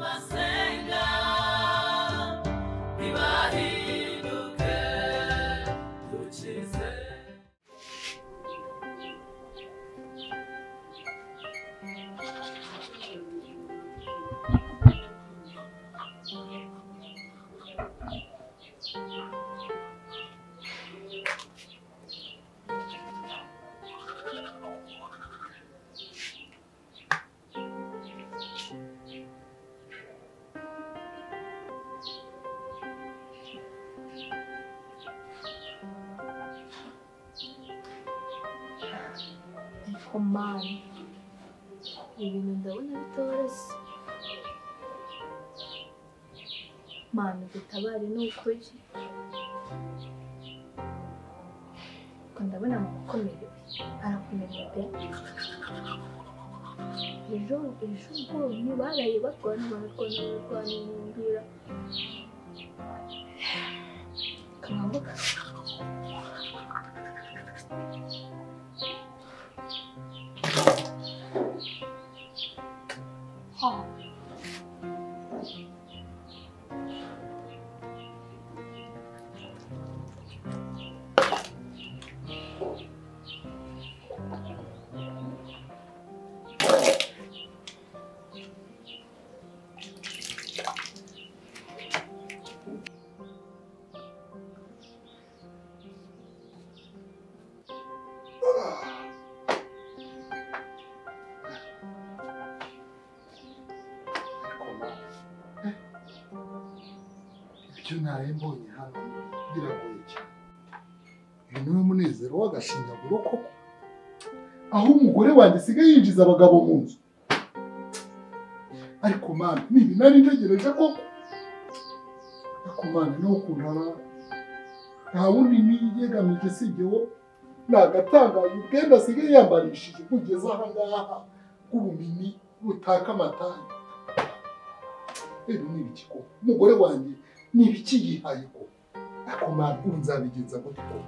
basenga ntibahinduke dukize. Komani ibintu ndabona bitoroshye. Mana dutabare ni ukuri ko ndabona mukomerewe arakomerewe pe. ejo ubwonye baraye barwana mbwira kamanguka. icyo naraye mbonye hano biragoye cyane. uyu niwe munezero w'agashinyaguro koko, aho umugore wanjye asigaye yinjiza abagabo mu nzu. ariko mana nibi nari ntegereje koko. ariko mana niho kuntara nta wundi niyegamije sibye wo nagatangaje ubwenda asigaye yambarishije kugeza aha ngaha bw'ubumenyi butaka amatanya. ni ibiki koko umugore wanjye ni ibiki yihaye koko. ariko mana ubu nzabigenza gute koko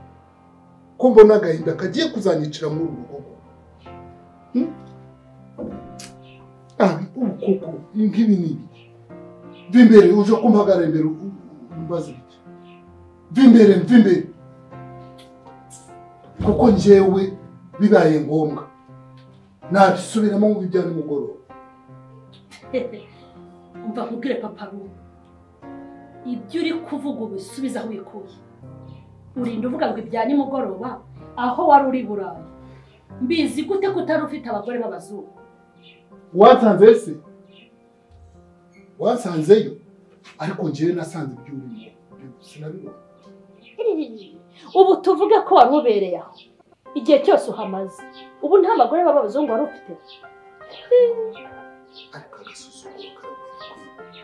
ko mbona agahinda kagiye kuzanyicira muri uru rugo. ubu koko nk'ibi ni ibiki? mva imbere uje kumpagara imbere umbaza ibiki? mva imbere kuko njyewe bibaye ngombwa nabisubiramo mu bijya nimugoroba. umva nkubwire papa Rubu, ibyo uri kuvuga ubisubiza aho wikuye. urinda uvuga ngo ibya nimugoroba aho wari uri Burayi. mbizi gute ko utari ufite abagore b'abazungu? wasanze se? wasanzeyo? ariko njyewe nasanze ibyo urimo sinabibona. ubu tuvuge ko wari ubereye aho igihe cyose uhamaze. ubu nta bagore b'abazungu wari ufite? ariko agasuzuguro karagoye.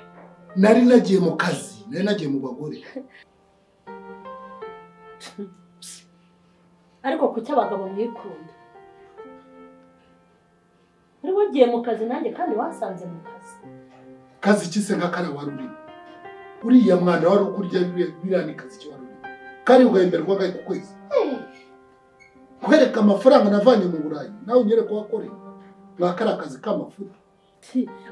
nari nagiye mu kazi, nari nagiye mu bagore. ariko kuki abagabo mwikunda? uri wagiye mu kazi nanjye kandi wasanze mu kazi. kazi ki se nka kara wari urimo? uriya mwana wari ukurya biriya ni kazi ki wari urimo? kandi ugahemberwa ngahe ku kwezi? kwereka amafaranga navanye mu Burayi nawe unyereka ko wakoreye mwakara akazi k'amafuta.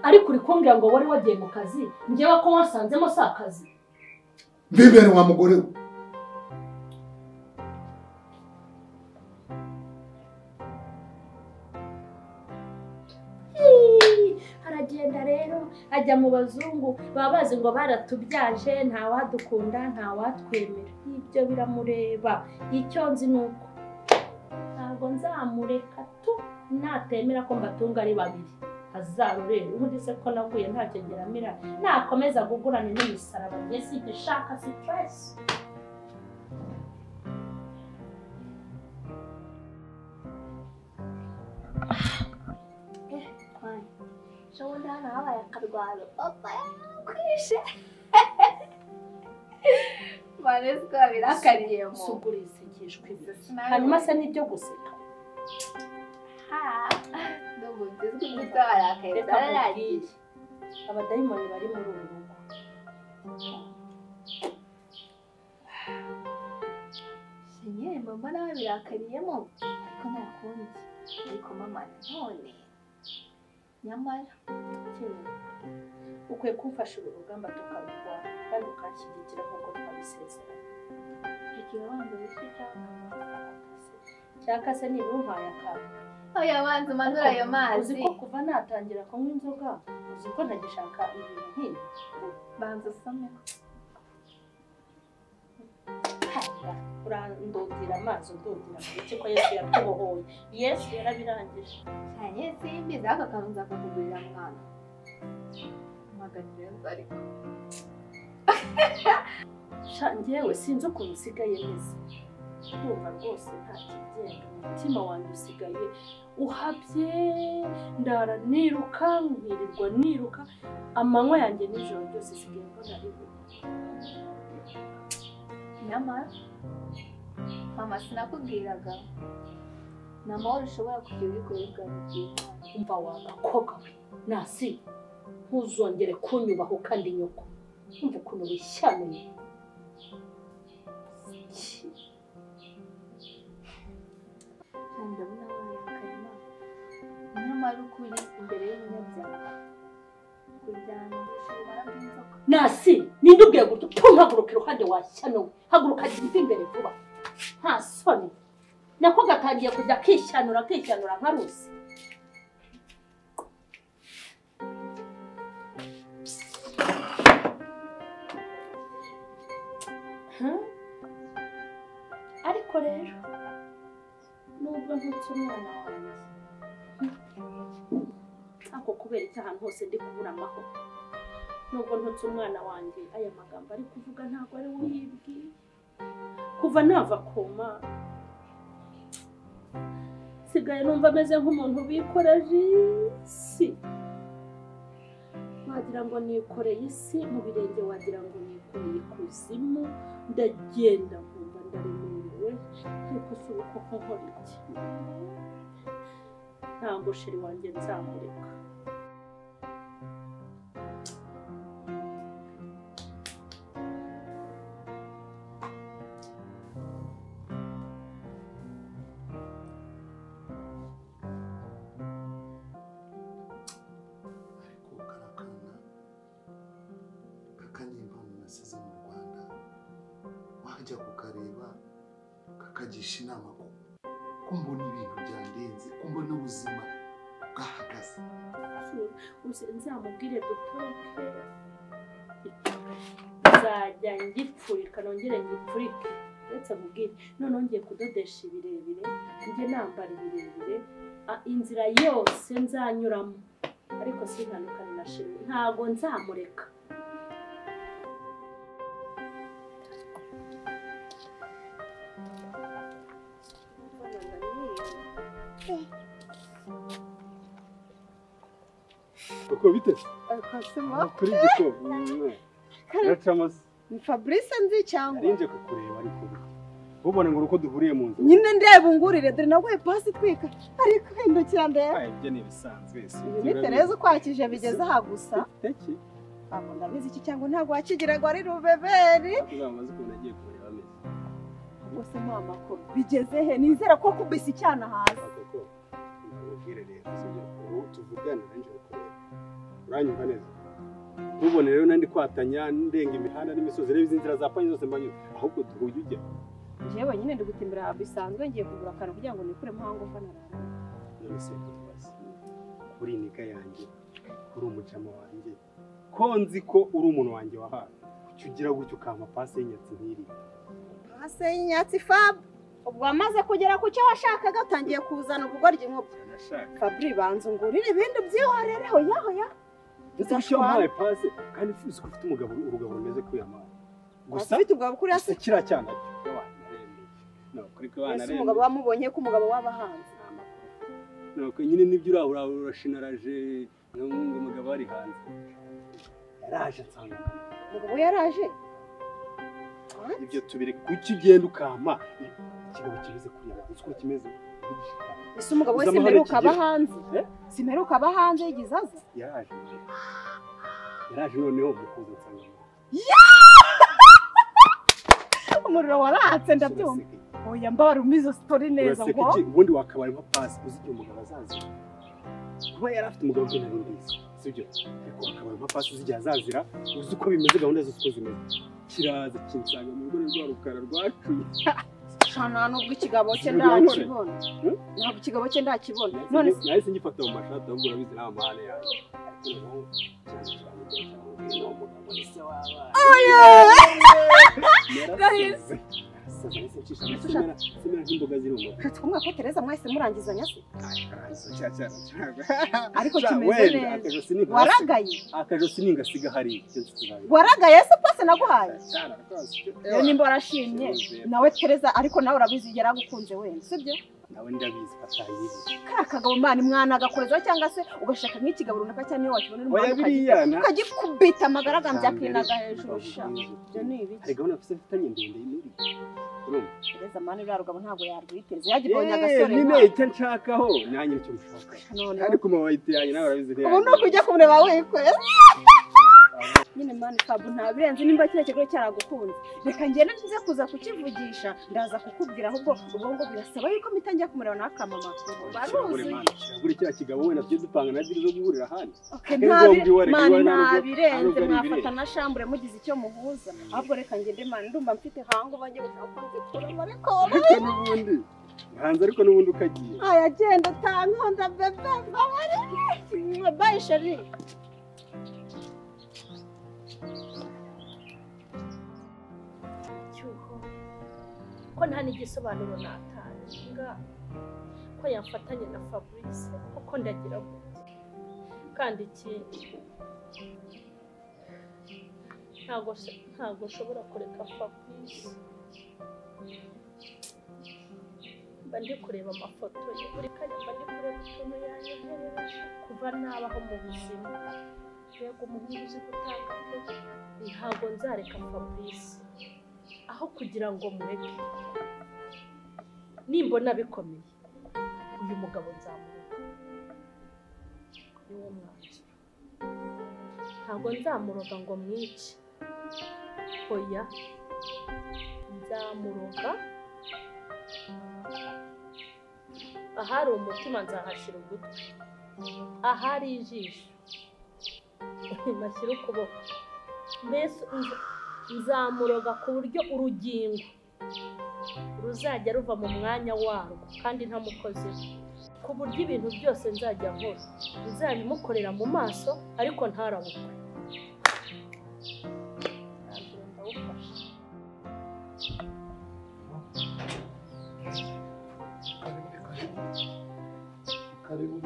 ariko uri kumbwira ngo wari wagiye mu kazi njyewe ko wasanzemo si akazi? mbibere wa mugore we. aragenda rero ajya mu bazungu baba bazi ngo baratubyaje ntawadukunda ntawatwemera. ibyo biramureba. icyo nzi ni uko ntabwo nzamureka tu natemera ko mbatunga ari babiri. azarurere ubundi se ko naguye ntacyo ngeramira nakomeza gugurana n'imisaraba njye simbishaka stress. Shobora hano habaye akarwaro papa yakwishe. Manesiko birakariyemo. sugura isekeshwe hanyuma se nibyo guseka. N'ubu ndizwe n'ibyo barakaye bararagiye. abadayimoni bari muri uru rugo. Senyeri mama nawe birakariyemo ariko ntakundi. ariko mama none nyamara uko ukwiye kumfasha uru rugamba tukarurwana kandi ukanshyigikira nk'uko twabisezeranye. igihe wanze witwa cyaka se niba umpaye akantu oya wanze umanura ayo mazi. uzi ko kuva natangira kunywa inzoga uzi ko ntagishaka ibintu nk'ibi. banza usome urandodira amazi udodira ndetse ko Yesu yatubohoye. Yesu yarabirangije. cyane simbizi aka kantu nzakakugurira mwana magagira ariko njyewe sinzi ukuntu usigaye neza. Ndumva rwose nta kigenda, umutima wanjye usigaye uhabye, ndara niruka nkirirwa niruka, amanywa yanjye n'ijoro ryose isigaye mbona ribu. nyamara mama sinakubwiraga ni amahoro ushobora kugira ubikore bwawe bwiza. Umva wagakobwa we nasi ntuzongere kunyubaho kandi nyoko. Umva ukuntu wishyanuye. ndabona wayakayima nyamara ukuri imbere y'umunyabyaha kuryana ushobora bw'inzoka. Nasi ninde ubwiye gutyo ntuhaguruke iruhande washyanuwe. Haguruka iva imbere vuba nta soni. Nako gatangiye kujya kishanura nka rusi. Ariko rero nubwo ntutse umwana wanjye ako kubera icyo ahantu hose ndi kubura amahoro. Nubwo ntutse umwana wanjye aya magambo ari kuvuga ntabwo ari we uyibwiye. Kuva nava koma sigaye numva ameze nk'umuntu bikoreje isi. Wagira ngo nikoreye isi mu birenge, wagira ngo nikoreye kuzimu. Ndagenda nkumva ndaremerewe ariko si uko nkora iki. Ntabwo sheri wanjye nzamureka. wajya kukareba kakagisha inama ko mbona ibintu byandenze, ko mbona ubuzima bwahagaze. Nzamubwire dutoke nzajya ngipfurika nongere ngipfurike ndetse mubwire none ngiye kudodesha ibirebire njye nambara ibirebire inzira yose nzanyuramo ariko sintandukane na sheri ntago nzamureka. Uko bite? Kasema. Kuri giko. Rachamase. Ni Fabrice nzi cyangwa? Arinje kukureba ariko. Ubone ngo uko duhuriye mu nzu. Nyine ndeba ungurire dore nawe pasi twika. Ariko hindukira ndeba. Ay bye nibisanzwe ese. Ni Tereza kwakije bigeze aha gusa. Teki. Abo ndabizi iki cyangwa ntago wakigira ngo ari rubeberi. Uzamaze ko nagiye kureba ameze. Bose mama ko bigeze he nizera ko kubisa icyana hasi. Koko. Ubwire rero sibyo. Tuvugana nanje kureba. Uranyumva neza. Ubone rero nandi kwatanya ndenga imihanda n'imisozi reba inzira za panye zose mbanyuze. Ahubwo duhuye ujya. Jewe nyine ndi gutimbira bisanzwe ngiye kugura akantu kugira ngo nikure muhango mfanarara. None se basi. Kuri nika yanjye. Kuri umucama wanjye. Ko nzi ko uri umuntu wanjye wahaye. Kucyugira gutyo kama pase y'inyatsi nkiri. Pase y'inyatsi Fab. Ubwo amaze kugera ku cyo washakaga utangiye kuzana ubugoryi nk'ubwo. Nashaka. Fabri banzungurira ibindi byihorere hoya. Ndashyo mpaye pase kandi uzi ko ufite umugabo urugabo rumeze kuyamara. Gusa ufite ubwo kuri hasi kira cyane no kuri ko bana rero umugabo wamubonye ko umugabo wabahanze no ko nyine nibyo urashinaraje umugabo ari hanze yaraje nsanga umugabo yaraje ibyo tubire kuki ugenda ukama ikigabo kimeze kuriya uko kimeze ese umugabo wese meruka abahanze simeruka abahanze yigizaza yaraje noneho mukuze nsanga umuriro waratse ndabyumva oya mbara umizo story neza ngo ubundi wakabaye nka pasi uzi icyo umugabo azaza kuba yari afite umugabo we nari mbizi sibyo ariko akaba amapasi zijya azazira uzi uko bimeze gahunda zose uko zimeze kiraza kinsanga mu rugo rwa rukara rwacuye shana nubwo ikigabo cye ndakibona ntabwo ikigabo cye ndakibona none nahise ngifata mu mashati ahubwo urabizi nta mahane yawe Gahise. Simera nk'imboga ziri mu mutwe. kumwe ko Tereza mwese murangizanya se Ariko ariko kimeze neza waragaye akajosi ningasiga hari waragaye se pose naguhaye rero nimba warashimye nawe Tereza ariko nawe urabizi yaragukunze wenda sibyo nawe ndabizi atayizi kagabo mwana mwana agakoreza cyangwa se ugashaka nk'ikigabo runaka cyane iyo wakibona n'umwana ukagikubita amagaragambya akinaga hejuru sha ibyo ni ibiki hari gahunda afite ndende n'indi Tereza mwana uriya rugabo ntabwo yarwiteze yagibonye agasore nyine icyo nshakaho nanjye icyo mushaka ariko mawayite yanjye nawe urabizi ubu ni ukujya kumureba wikweza nyine mani Fabu nta birenze nimba kiriya kigo cyaragukunze reka ngende nze kuza kukivugisha ndaza kukubwira ahubwo ubwo birasaba yuko mpita njya kumureba n'akamama baruzi buri kiriya kigabo we nabyo dupanga na diri zo guhurira ahandi nta birenze mwafata na shambure mugize icyo muhuza ahubwo reka ngende mani ndumva mfite hango bajye gushaka kurama ariko n'ubundi hanze ariko n'ubundi ukagiye aya genda tankunda bebe bye sheri ko nta n'igisobanuro natanga ko yafatanye na Fabrice kuko ndagira gute kandi ikindi ntabwo ushobora kureka Fabrice mba ndi kureba amafoto ye buri kanya mba ndi kureba ukuntu yanyohereje kuva nabaho mu buzima yego umuhungu uzi gutanga ntabwo nzareka Fabrice aho kugira ngo mureke nimbona bikomeye uyu mugabo nzamuroga niwo mwanzuro ntabwo nzamuroga ngo mwice oya nzamuroga ahari umutima nzahashyira ugutwi ahari ijisho mashyira ukuboko mbese nzamuroga ku buryo urugingo ruzajya ruva mu mwanya warwo kandi ntamukozeho ku buryo ibintu byose nzajya nkora nzabimukorera mu maso ariko ntarabukwe karibu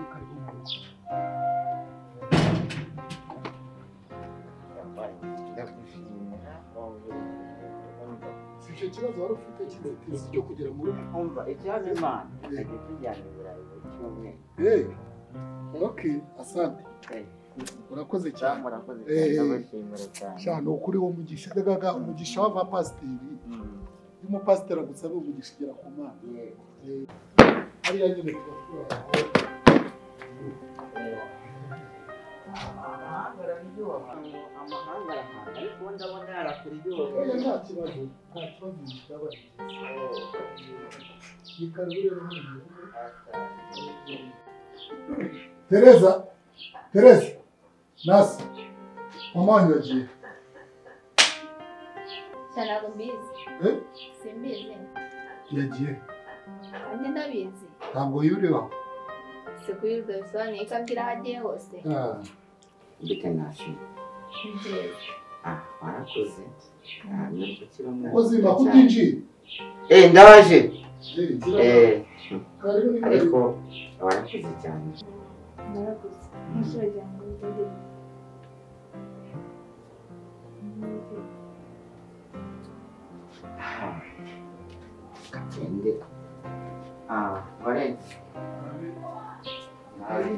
icyo kibazo wari ufite kidatiza cyo kugera mu rugo umva ikibazo imana agiye tujyana i Burayi cy'umweru okay asante urakoze cyane murakoze cyane cyane ukuri wo mugisha dagaga umugisha wa pasiteri y'umupasiteri agusaba umugisha igera ku mana ari ya nyine amahanga arahanga ariko ndabona yarakuryoheye nta kibazo bitabaye Tereza nasi mama wanyu yagiye ntabwo mbizi simbizi yagiye kandi ndabizi ntabwo yuriho si kuyirwa bisobanuye ko abwira aho agiye hose ndetse nasi warakoze uzima kutinjira ndaje ariko warakoze cyane murakoze mushobora ngo ndagire katende Valence nari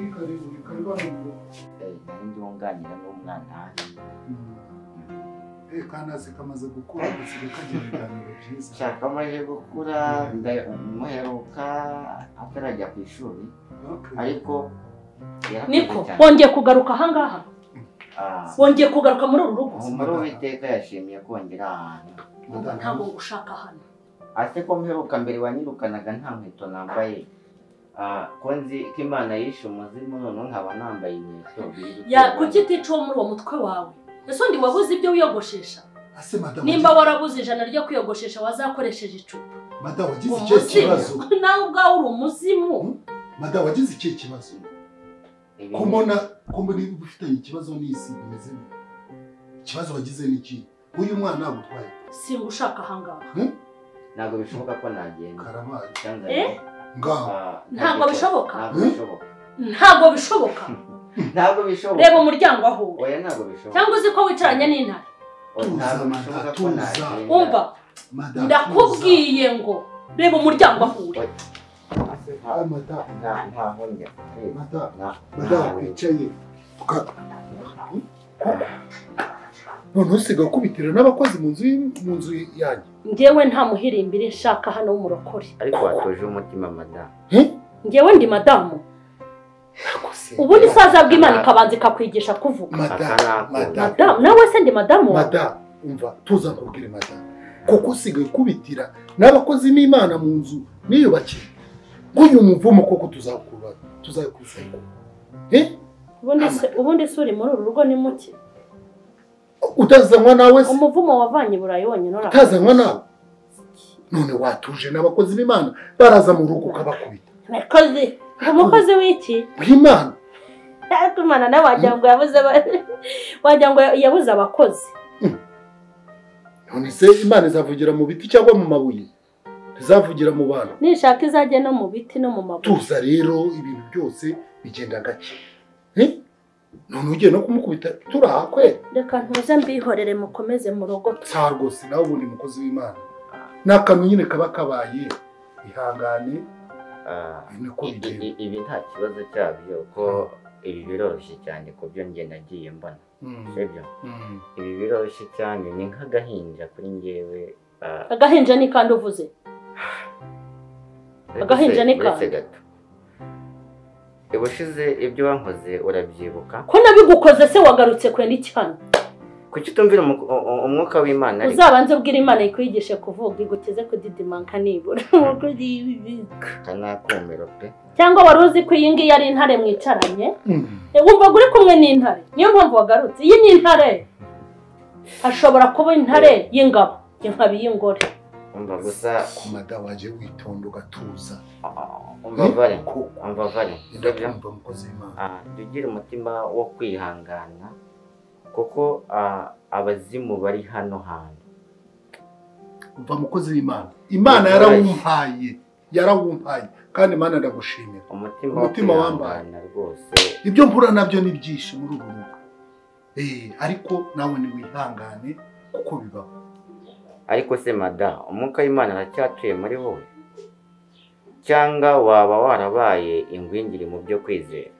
wunganira n'umwana kanazi kamaze gukura gusiga kagira ibiganiro byiza shaka amaze gukura muheruka atarajya ku ishuri ariko niko wongeye kugaruka ahangaha wongeye kugaruka muri uru rugo umumaro w'iteka yashimiye kongera ahantu ntabwo ushaka hano ase ko mperuka mbere wanyirukanaga nta nkweto nambaye ko nzi ko Imana yishe umuzimu none nkaba nambaye inkweto kuki tica uwo muri uwo mutwe wawe ese undi wabuze ibyo wiyogoshesha ase madam nimba warabuze ijana ryo kwiyogoshesha wazakoresheje icupa madam wagize icyo kibazo nawe ubwawe uri umuzimu madam wagize icyo kibazo kumbona ufitanye ikibazo n'isi bimeze neza ikibazo wagize n'iki uyu mwana nagutwaye singa ushaka ahangaha ntabwo bishoboka ko nagenda karabaye ngaho ntabwo bishoboka ntabwo bishoboka reba umuryango aho oya ntabwo bishoboka cyangwa uzi ko wicaranye n'intare tuza umva ndakubwiye ngo reba umuryango aho uri madam wicaye none usiga kubitira n'abakozi mu nzu yanjye ngewe nta muhirimbiri nshaka hano w'umurokore ariko watuje umutima madamu ngewe ndi madamu ubundi isaza bw'Imana ikabanza ikakwigisha kuvuga madamu nawe se ndi madamu madamu umva tuza kubwire madamu kuko usigaye kubitira n'abakozi n'Imana mu nzu niyubakiye nguyu muvumo koko tuzakukusanya ubundi se uri muri uru rugo ni muke utazanywa nawe se umuvumo wavanye Burayi wonyine utazanywa nawe none watuje n'abakozi b'Imana baraza mu rugo ukabakubita umukozi w'iki w'Imana Imana nawe wagira ngo yabuze abakozi none se Imana izavugira mu biti cyangwa mu mabuye izavugira mu bantu nishaka izajya no mu biti no mu mabuye tuza rero ibintu byose bigenda gake none ugiye no kumukubita turahakwe reka ntuze mbihorere mukomeze mu rugo sa rwose nawe ubundi mukozi w'Imana n'akantu nyine kaba kabaye ihangane ibi nta kibazo cyabyo ko ibi biroroshye cyane ku byo njye nagiye mbona sibyo ibi biroroshye cyane ni nk'agahinja kuri njyewe agahinja ni kandi uvuze agahinja ni kandi ubushize ibyo wankoze urabyibuka ko nabigukoze se wagarutse kwenda icyana kuki utumvira umwuka w'Imana uzabanze ubwira Imana ikwigishe kuvuga iguteze kudidimanka nibura kanakumiro pe cyangwa wari uzi ko iyi ngiyi ari intare mwicaranye wumva uri kumwe n'intare niyo mpamvu wagarutse iyi ni intare hashobora kuba intare y'ingabo inkabi y'ingore umva gusa ku madamu waje witonda ugatuza umva vare ndumva mukozi w'Imana ugira umutima wo kwihangana kuko abazimu bari hano hantu umva mukozi w'Imana Imana yarawumpaye kandi Imana ndagushimira umutima wambaye rwose ibyo mpura nabyo ni byinshi muri ubu rugo ariko nawe ni wihangane kuko bibaho ariko se mada umwuka w'Imana aracyatuye muri wowe cyangwa waba warabaye ingwingiri mu byo kwizera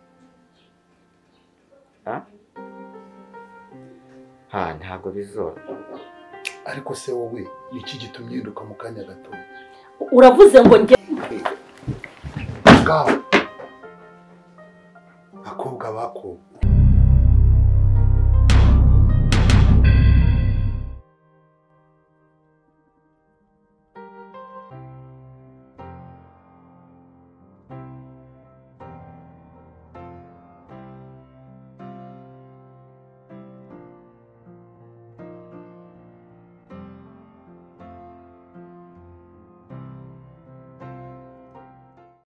ntabwo bizora ariko se wowe ni iki gitumye uhinduka mu kanya gato uravuze ngo njye ngaho bakobwa